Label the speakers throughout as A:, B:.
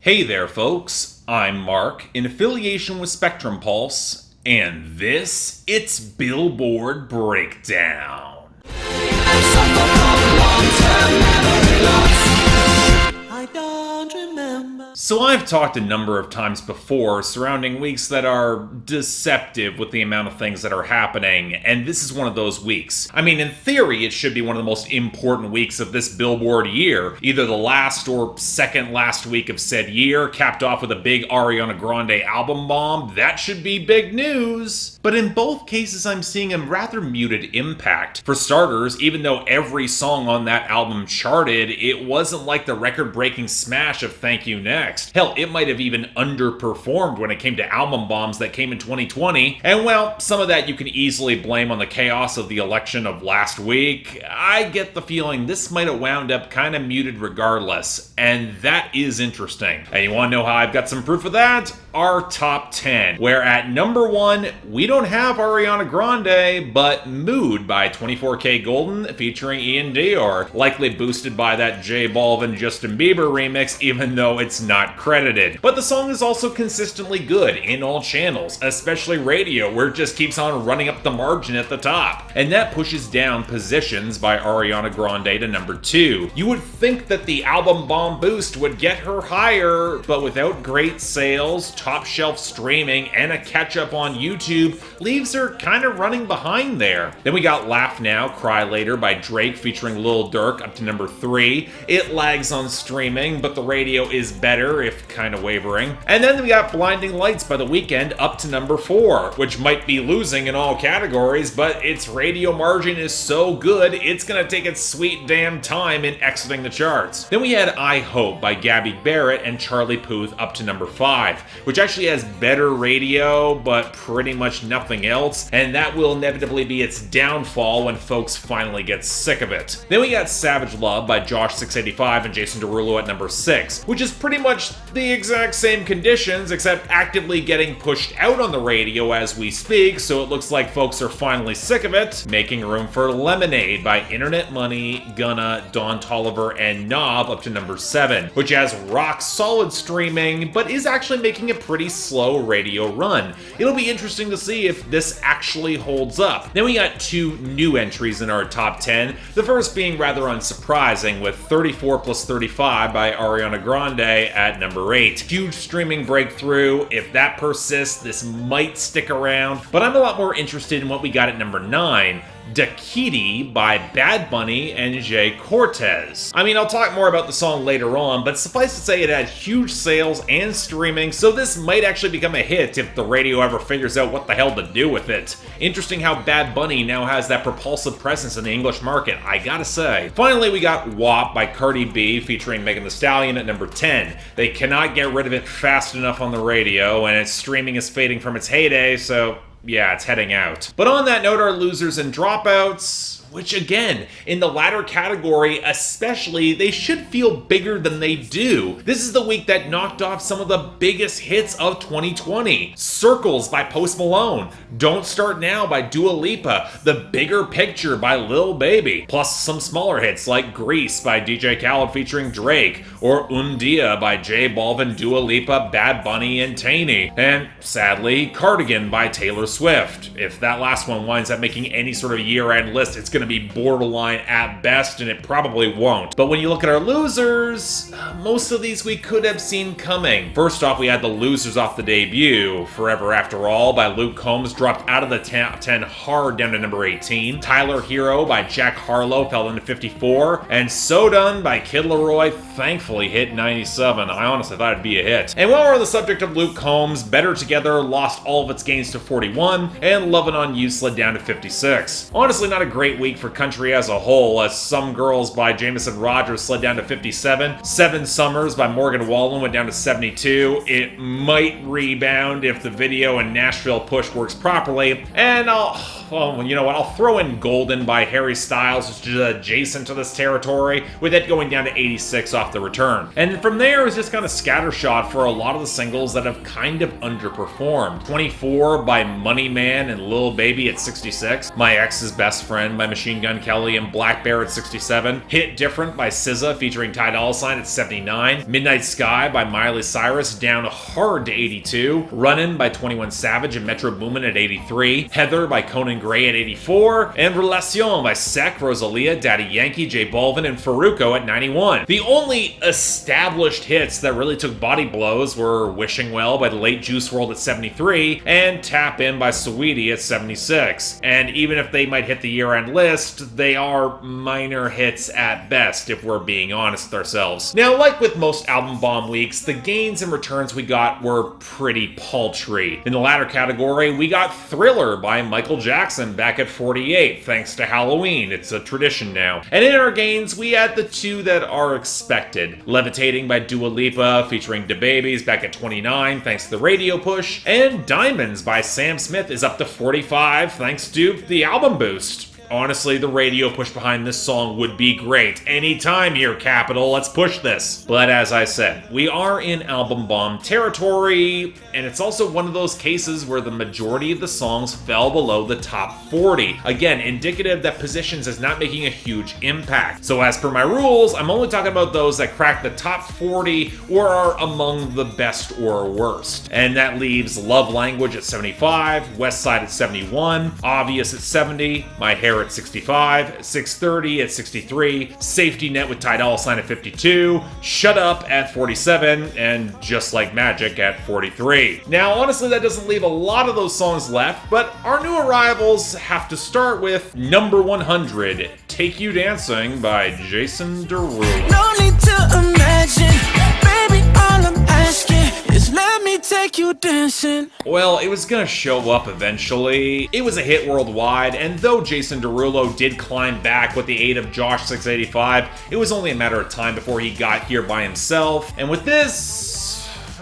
A: Hey there, folks. I'm Mark, in affiliation with Spectrum Pulse, and it's Billboard Breakdown. I don't remember. So I've talked a number of times before surrounding weeks that are deceptive with the amount of things that are happening, and this is one of those weeks. I mean, in theory, it should be one of the most important weeks of this Billboard year, either the last or second last week of said year, capped off with a big Ariana Grande album bomb. That should be big news. But in both cases, I'm seeing a rather muted impact. For starters, even though every song on that album charted, it wasn't like the record-breaking smash of Thank You Next. Hell, it might have even underperformed when it came to album bombs that came in 2020. And well, some of that you can easily blame on the chaos of the election of last week. I get the feeling this might have wound up kind of muted regardless, and that is interesting. And you want to know how I've got some proof of that? Our top 10, where at number 1, we don't have Ariana Grande, but Mood by 24K Golden featuring Ian Dior, likely boosted by that J Balvin Justin Bieber remix, even though it's not credited. But the song is also consistently good in all channels, especially radio, where it just keeps on running up the margin at the top. And that pushes down Positions by Ariana Grande to number 2. You would think that the album bomb boost would get her higher, but without great sales, top shelf streaming, and a catch-up on YouTube, leaves her kind of running behind there. Then we got Laugh Now, Cry Later by Drake featuring Lil Durk up to number 3. It lags on streaming, but the radio is better, if kind of wavering. And then we got Blinding Lights by The Weeknd up to number 4, which might be losing in all categories, but its radio margin is so good, it's gonna take its sweet damn time in exiting the charts. Then we had I Hope by Gabby Barrett and Charlie Puth up to number 5, which actually has better radio, but pretty much nothing else, and that will inevitably be its downfall when folks finally get sick of it. Then we got Savage Love by Josh685 and Jason Derulo at number 6, which is pretty much the exact same conditions, except actively getting pushed out on the radio as we speak, so it looks like folks are finally sick of it. Making Room for Lemonade by Internet Money, Gunna, Don Toliver, and Knob up to number 7, which has rock solid streaming, but is actually making a pretty slow radio run. It'll be interesting to see if this actually holds up. Then we got 2 new entries in our top 10, the first being rather unsurprising with 34 plus 35 by Ariana Grande at number 8. Huge streaming breakthrough. If that persists, this might stick around, but I'm a lot more interested in what we got at number 9. Dakiti by Bad Bunny and Jhay Cortez. I mean, I'll talk more about the song later on, but suffice to say it had huge sales and streaming, so this might actually become a hit if the radio ever figures out what the hell to do with it. Interesting how Bad Bunny now has that propulsive presence in the English market, I gotta say. Finally, we got WAP by Cardi B featuring Megan Thee Stallion at number 10. They cannot get rid of it fast enough on the radio, and its streaming is fading from its heyday, so yeah, it's heading out. But on that note, our losers and dropouts, which again, in the latter category especially, they should feel bigger than they do. This is the week that knocked off some of the biggest hits of 2020. Circles by Post Malone, Don't Start Now by Dua Lipa, The Bigger Picture by Lil Baby, plus some smaller hits like Grease by DJ Khaled featuring Drake, or Un Dia by J Balvin, Dua Lipa, Bad Bunny, and Taney, and sadly, Cardigan by Taylor Swift. If that last one winds up making any sort of year-end list, it's gonna be borderline at best, and it probably won't. But when you look at our losers, most of these we could have seen coming. First off, we had the losers off the debut. Forever After All by Luke Combs dropped out of the top 10 hard down to number 18. Tyler Hero by Jack Harlow fell into 54. And So Done by Kid Laroi thankfully hit 97. I honestly thought it'd be a hit. And while we're on the subject of Luke Combs, Better Together lost all of its gains to 41, and Lovin' On You slid down to 56. Honestly, not a great week for country as a whole, as Some Girls by Jameson Rogers slid down to 57, Seven Summers by Morgan Wallen went down to 72, it might rebound if the video and Nashville push works properly, and you know what, I'll throw in Golden by Harry Styles, which is adjacent to this territory, with it going down to 86 off the return. And from there, it's just kind of scattershot for a lot of the singles that have kind of underperformed. 24 by Money Man and Lil Baby at 66, My Ex's Best Friend by Michelle Machine Gun Kelly and Black Bear at 67. Hit Different by SZA featuring Ty Dolla $ign at 79. Midnight Sky by Miley Cyrus down hard to 82. Runnin' by 21 Savage and Metro Boomin at 83. Heather by Conan Gray at 84. And Relation by Sek, Rosalia, Daddy Yankee, J Balvin, and Farruko at 91. The only established hits that really took body blows were Wishing Well by the late Juice WRLD at 73 and Tap In by Saweetie at 76. And even if they might hit the year-end list, they are minor hits at best, if we're being honest with ourselves. Now, like with most album bomb weeks, the gains and returns we got were pretty paltry. In the latter category, we got Thriller by Michael Jackson back at 48, thanks to Halloween. It's a tradition now. And in our gains, we had the two that are expected. Levitating by Dua Lipa featuring DaBabies back at 29, thanks to the radio push. And Diamonds by Sam Smith is up to 45, thanks to the album boost. Honestly, the radio push behind this song would be great. Anytime here, Capitol, let's push this. But as I said, we are in album bomb territory, and it's also one of those cases where the majority of the songs fell below the top 40. Again, indicative that positions is not making a huge impact. So as per my rules, I'm only talking about those that crack the top 40 or are among the best or worst. And that leaves Love Language at 75, West Side at 71, Obvious at 70, My Hair at 65, 630 at 63, Safety Net with Ty Dolla $ign at 52, Shut Up at 47, and Just Like Magic at 43. Now, honestly, that doesn't leave a lot of those songs left, but our new arrivals have to start with number 100, Take You Dancing by Jason Derulo.
B: No need to imagine, baby, all I'm asking is let me take you dancing.
A: Well, it was gonna show up eventually. It was a hit worldwide, and though Jason Derulo did climb back with the aid of Josh 685, it was only a matter of time before he got here by himself. And with this,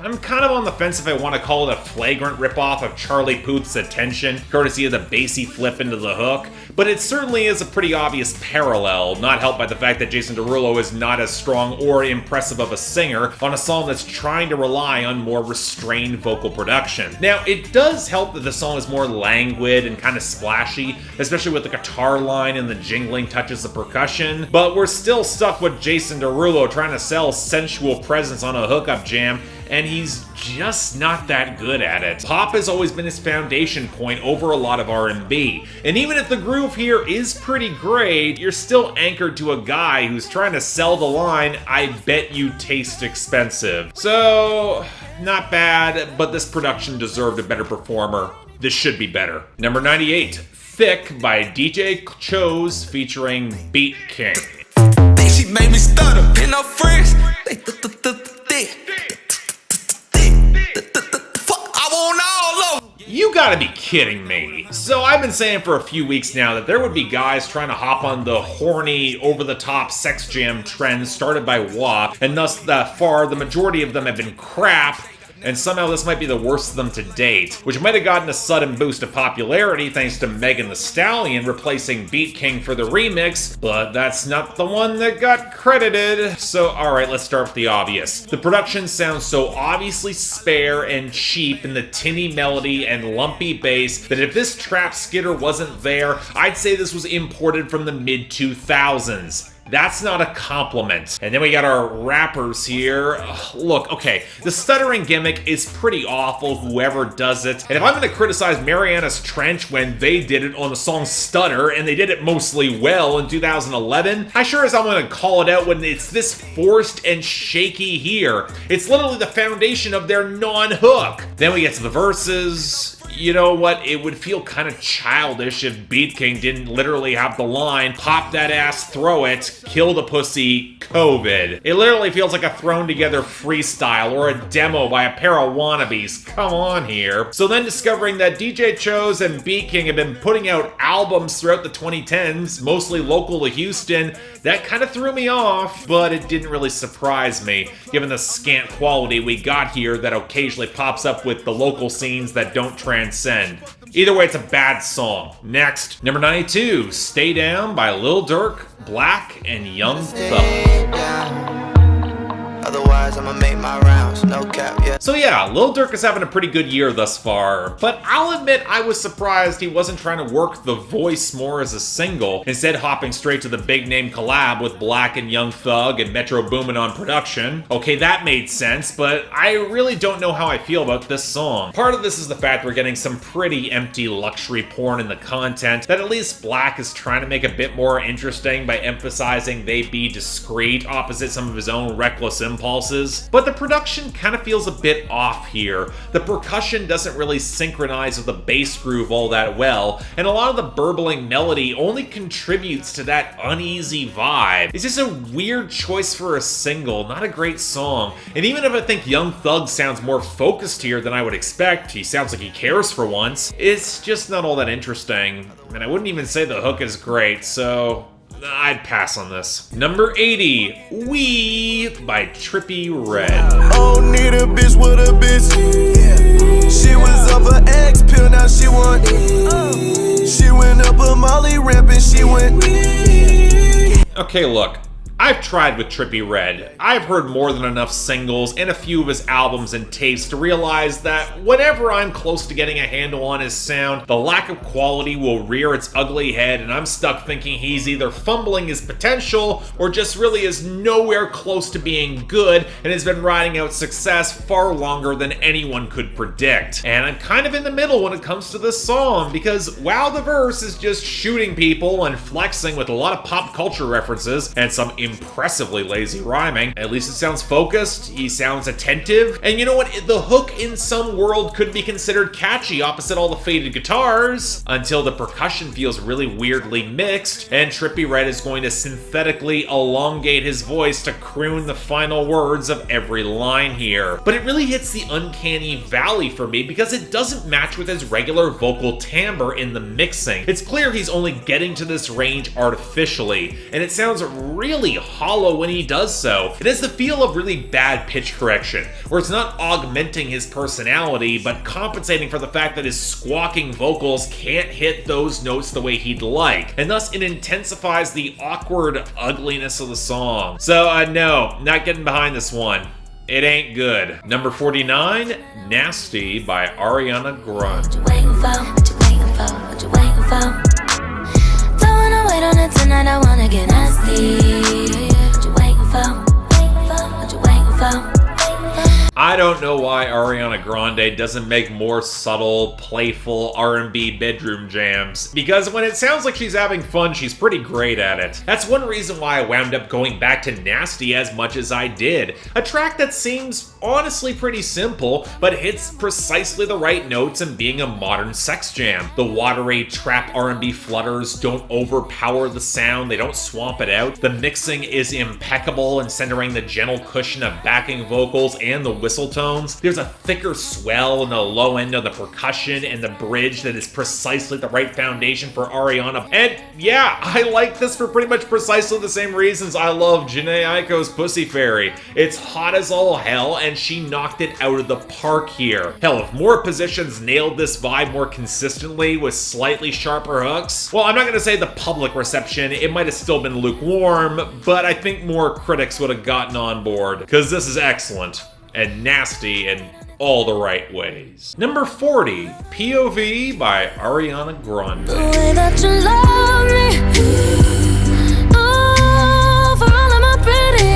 A: I'm kind of on the fence if I want to call it a flagrant ripoff of Charlie Puth's Attention, courtesy of the bassy flip into the hook, but it certainly is a pretty obvious parallel, not helped by the fact that Jason Derulo is not as strong or impressive of a singer on a song that's trying to rely on more restrained vocal production. Now, it does help that the song is more languid and kind of splashy, especially with the guitar line and the jingling touches of percussion, but we're still stuck with Jason Derulo trying to sell sensual presence on a hookup jam, and he's just not that good at it. Pop has always been his foundation point over a lot of R&B, and even if the groove here is pretty great, you're still anchored to a guy who's trying to sell the line, I bet you taste expensive. So, not bad, but this production deserved a better performer. This should be better. Number 98, Thick by DJ Chose featuring BeatKing.
B: She made me stutter in her friends.
A: You gotta be kidding me. So I've been saying for a few weeks now that there would be guys trying to hop on the horny, over-the-top sex jam trend started by WAP, and thus far the majority of them have been crap, and somehow this might be the worst of them to date, which might have gotten a sudden boost of popularity thanks to Megan Thee Stallion replacing BeatKing for the remix, but that's not the one that got credited. So alright, let's start with the obvious. The production sounds so obviously spare and cheap in the tinny melody and lumpy bass that if this trap skitter wasn't there, I'd say this was imported from the mid-2000s. That's not a compliment. And then we got our rappers here. Ugh, look, okay, the stuttering gimmick is pretty awful, whoever does it. And if I'm gonna criticize Mariana's Trench when they did it on the song Stutter, and they did it mostly well in 2011, I sure as I'm gonna call it out when it's this forced and shaky here. It's literally the foundation of their non-hook. Then we get to the verses. You know what, it would feel kind of childish if BeatKing didn't literally have the line, pop that ass, throw it, kill the pussy, COVID. It literally feels like a thrown together freestyle or a demo by a pair of wannabes. Come on here. So then discovering that DJ Chose and BeatKing have been putting out albums throughout the 2010s, mostly local to Houston, that kind of threw me off, but it didn't really surprise me, given the scant quality we got here that occasionally pops up with the local scenes that don't transcend. Either way, it's a bad song. Next, number 92, Stay Down by Lil Durk, Black, and Young Thug.
B: Otherwise, I'ma make my rounds, no cap, yeah.
A: So yeah, Lil Durk is having a pretty good year thus far, but I'll admit I was surprised he wasn't trying to work The Voice more as a single, instead hopping straight to the big name collab with Black and Young Thug and Metro Boomin on production. Okay, that made sense, but I really don't know how I feel about this song. Part of this is the fact we're getting some pretty empty luxury porn in the content that at least Black is trying to make a bit more interesting by emphasizing they be discreet opposite some of his own reckless impulses. But the production kind of feels a bit off here. The percussion doesn't really synchronize with the bass groove all that well, and a lot of the burbling melody only contributes to that uneasy vibe. It's just a weird choice for a single, not a great song. And even if I think Young Thug sounds more focused here than I would expect, he sounds like he cares for once, it's just not all that interesting. And I wouldn't even say the hook is great, so I'd pass on this. Number 80, Weeeeee by Trippie Redd.
B: Oh, need a bitch with a bitch. She was up her X pill, now she want. She went up a Molly ramp and she went.
A: Okay, look. I've tried with Trippie Redd. I've heard more than enough singles and a few of his albums and tapes to realize that whenever I'm close to getting a handle on his sound, the lack of quality will rear its ugly head and I'm stuck thinking he's either fumbling his potential or just really is nowhere close to being good and has been riding out success far longer than anyone could predict. And I'm kind of in the middle when it comes to this song because while the verse is just shooting people and flexing with a lot of pop culture references and some impressively lazy rhyming, at least it sounds focused, he sounds attentive, and you know what, the hook in some world could be considered catchy opposite all the faded guitars, until the percussion feels really weirdly mixed, and Trippie Redd is going to synthetically elongate his voice to croon the final words of every line here. But it really hits the uncanny valley for me because it doesn't match with his regular vocal timbre in the mixing. It's clear he's only getting to this range artificially, and it sounds really hollow when he does so. It has the feel of really bad pitch correction, where it's not augmenting his personality, but compensating for the fact that his squawking vocals can't hit those notes the way he'd like, and thus it intensifies the awkward ugliness of the song. So no, not getting behind this one. It ain't good. Number 49, Nasty by Ariana Grande.
C: What you waiting for? What you waiting for? What you waiting for? Don't wanna wait on it tonight, I wanna get nasty. What you waiting for? What you waiting for?
A: I don't know why Ariana Grande doesn't make more subtle, playful R&B bedroom jams, because when it sounds like she's having fun, she's pretty great at it. That's one reason why I wound up going back to Nasty as much as I did. A track that seems honestly pretty simple, but hits precisely the right notes and being a modern sex jam. The watery trap R&B flutters don't overpower the sound, they don't swamp it out. The mixing is impeccable in centering the gentle cushion of backing vocals and the whistle tones. There's a thicker swell in the low end of the percussion and the bridge that is precisely the right foundation for Ariana. And yeah, I like this for pretty much precisely the same reasons I love Jhené Aiko's Pussy Fairy. It's hot as all hell, and she knocked it out of the park here. Hell, if more positions nailed this vibe more consistently with slightly sharper hooks, well, I'm not gonna say the public reception, it might have still been lukewarm, but I think more critics would have gotten on board, because this is excellent and nasty in all the right ways. Number 40, POV by Ariana Grande.
C: The way that you love me, oh, for all of my pretty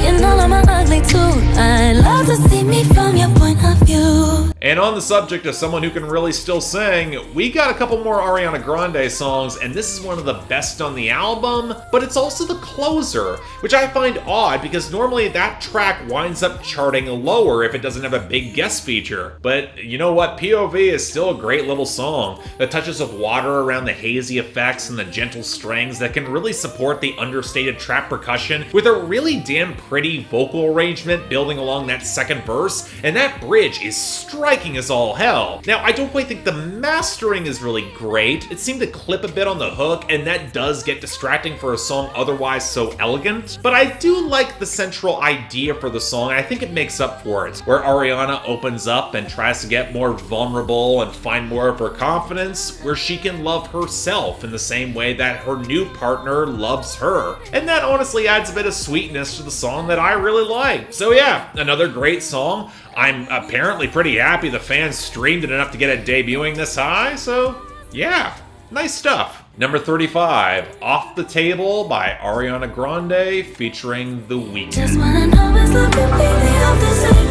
C: and all of my ugly too. I love to see me from your point of view.
A: And on the subject of someone who can really still sing, we got a couple more Ariana Grande songs, and this is one of the best on the album, but it's also the closer, which I find odd because normally that track winds up charting lower if it doesn't have a big guest feature. But you know what? POV is still a great little song. The touches of water around the hazy effects and the gentle strings that can really support the understated trap percussion with a really damn pretty vocal arrangement building along that second verse, and that bridge is striking striking as all hell. Now, I don't quite think the mastering is really great. It seemed to clip a bit on the hook, and that does get distracting for a song otherwise so elegant. But I do like the central idea for the song, and I think it makes up for it, where Ariana opens up and tries to get more vulnerable and find more of her confidence, where she can love herself in the same way that her new partner loves her. And that honestly adds a bit of sweetness to the song that I really like. So yeah, another great song. I'm apparently pretty happy the fans streamed it enough to get it debuting this high, so yeah, nice stuff. Number 35, Off the Table by Ariana Grande featuring The Weeknd.
C: Just wanna know it's love completely off the table.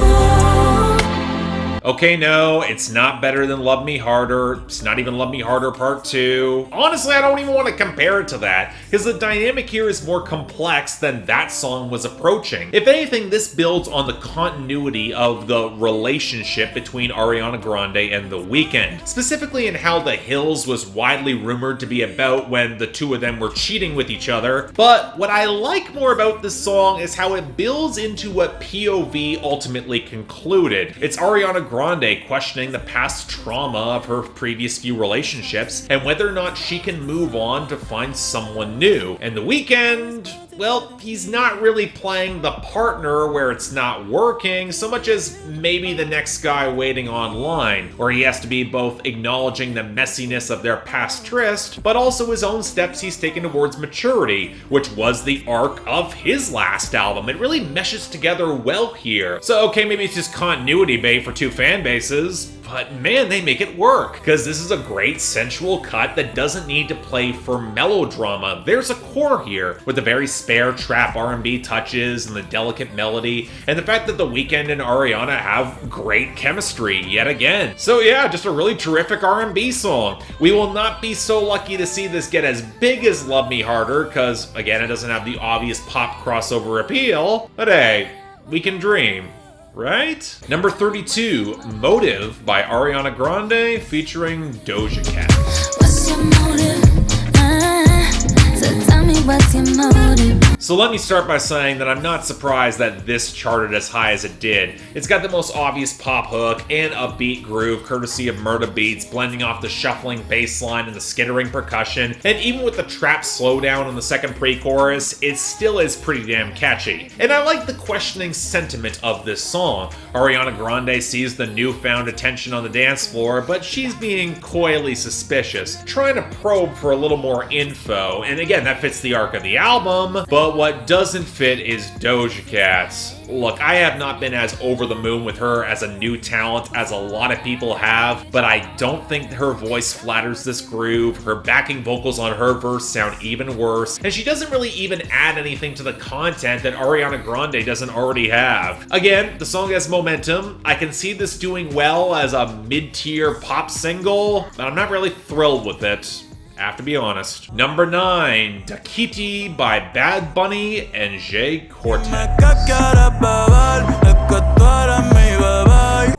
A: Okay, no, it's not better than Love Me Harder. It's not even Love Me Harder Part 2. Honestly, I don't even want to compare it to that, because the dynamic here is more complex than that song was approaching. If anything, this builds on the continuity of the relationship between Ariana Grande and The Weeknd, specifically in how The Hills was widely rumored to be about when the two of them were cheating with each other. But what I like more about this song is how it builds into what POV ultimately concluded. It's Ariana Grande questioning the past trauma of her previous few relationships and whether or not she can move on to find someone new. And The Weeknd, well, he's not really playing the partner where it's not working so much as maybe the next guy waiting online, where he has to be both acknowledging the messiness of their past tryst, but also his own steps he's taken towards maturity, which was the arc of his last album. It really meshes together well here. So okay, maybe it's just continuity bait for two fan bases, but man, they make it work, because this is a great sensual cut that doesn't need to play for melodrama. There's a core here with the very spare trap R&B touches and the delicate melody, and the fact that The Weeknd and Ariana have great chemistry yet again. So yeah, just a really terrific R&B song. We will not be so lucky to see this get as big as Love Me Harder, because again, it doesn't have the obvious pop crossover appeal, but hey, we can dream. Right? Number 32, Motive by Ariana Grande featuring Doja Cat.
C: What's your motive? So tell me what's your motive?
A: So let me start by saying that I'm not surprised that this charted as high as it did. It's got the most obvious pop hook and upbeat groove courtesy of Murda Beats, blending off the shuffling bass line and the skittering percussion, and even with the trap slowdown on the second pre-chorus, it still is pretty damn catchy. And I like the questioning sentiment of this song. Ariana Grande sees the newfound attention on the dance floor, but she's being coyly suspicious, trying to probe for a little more info, and again, that fits the arc of the album, but what doesn't fit is Doja Cat's. Look, I have not been as over the moon with her as a new talent as a lot of people have, but I don't think her voice flatters this groove. Her backing vocals on her verse sound even worse, and she doesn't really even add anything to the content that Ariana Grande doesn't already have. Again, the song has momentum. I can see this doing well as a mid-tier pop single, but I'm not really thrilled with it. I have to be honest. Number 9, Dakiti by Bad Bunny and Jhay Cortez.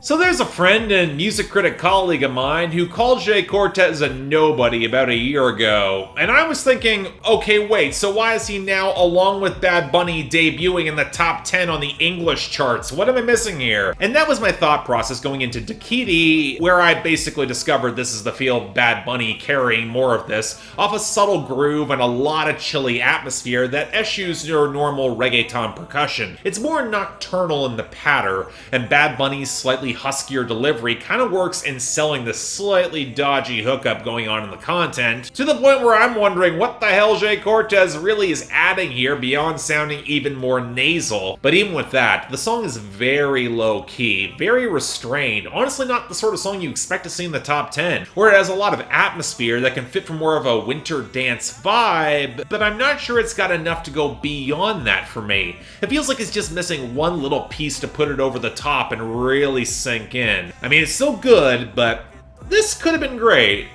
A: So there's a friend and music critic colleague of mine who called Jhay Cortez a nobody about a year ago, and I was thinking, okay, wait, so why is he now, along with Bad Bunny, debuting in the top 10 on the English charts? What am I missing here? And that was my thought process going into Dakiti, where I basically discovered this is the feel of Bad Bunny carrying more of this, off a subtle groove and a lot of chilly atmosphere that eschews your normal reggaeton percussion. It's more nocturnal in the patter, and Bad Bunny's slightly huskier delivery kind of works in selling the slightly dodgy hookup going on in the content, to the point where I'm wondering what the hell Jhay Cortez really is adding here beyond sounding even more nasal. But even with that, the song is very low-key, very restrained, honestly not the sort of song you expect to see in the top 10, where it has a lot of atmosphere that can fit for more of a winter dance vibe, but I'm not sure it's got enough to go beyond that for me. It feels like it's just missing one little piece to put it over the top and really sink in. I mean, it's still good, but this could have been great.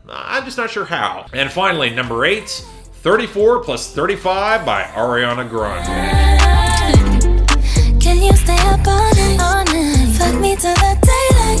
A: I'm just not sure how. And finally, number 8, 34 plus 35 by Ariana Grande.
C: Can you stay up all night? Fuck me till the daylight.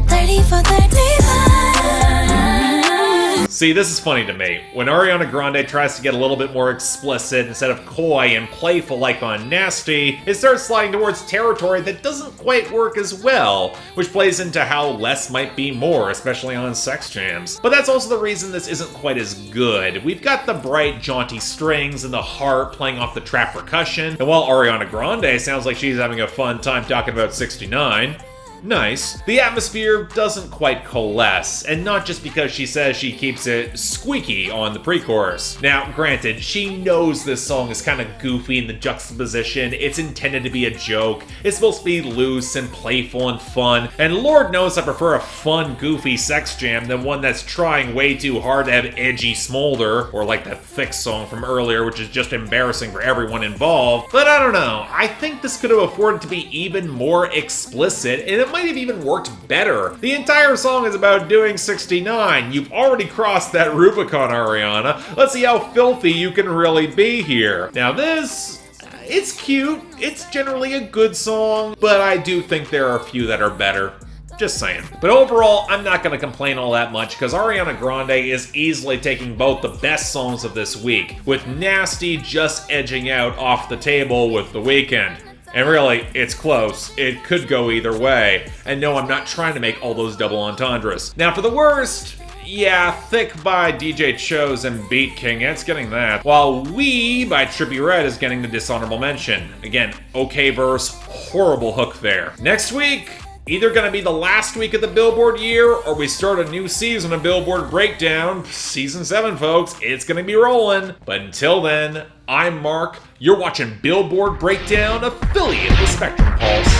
C: 30 for 35.
A: See, this is funny to me. When Ariana Grande tries to get a little bit more explicit instead of coy and playful like on Nasty, it starts sliding towards territory that doesn't quite work as well, which plays into how less might be more, especially on sex jams. But that's also the reason this isn't quite as good. We've got the bright, jaunty strings and the harp playing off the trap percussion, and while Ariana Grande sounds like she's having a fun time talking about 69, nice, the atmosphere doesn't quite coalesce, and not just because she says she keeps it squeaky on the pre-chorus. Now, granted, she knows this song is kind of goofy in the juxtaposition, it's intended to be a joke, it's supposed to be loose and playful and fun, and Lord knows I prefer a fun, goofy sex jam than one that's trying way too hard to have edgy smolder, or like that Thick song from earlier, which is just embarrassing for everyone involved. But I don't know, I think this could have afforded to be even more explicit, and it might have even worked better. The entire song is about doing 69. You've already crossed that Rubicon, Ariana. Let's see how filthy you can really be here. Now this, it's cute. It's generally a good song, but I do think there are a few that are better. Just saying. But overall, I'm not going to complain all that much because Ariana Grande is easily taking both the best songs of this week, with Nasty just edging out off the table with The Weeknd. And really, it's close. It could go either way. And no, I'm not trying to make all those double entendres. Now for the worst, yeah, Thick by DJ Chose and BeatKing, it's getting that. While Weeeeee by Trippie Redd is getting the dishonorable mention. Again, okay verse, horrible hook there. Next week, either gonna be the last week of the Billboard year, or we start a new season of Billboard Breakdown. Season 7, folks, it's gonna be rolling. But until then, I'm Mark. You're watching Billboard Breakdown, affiliate with Spectrum Pulse.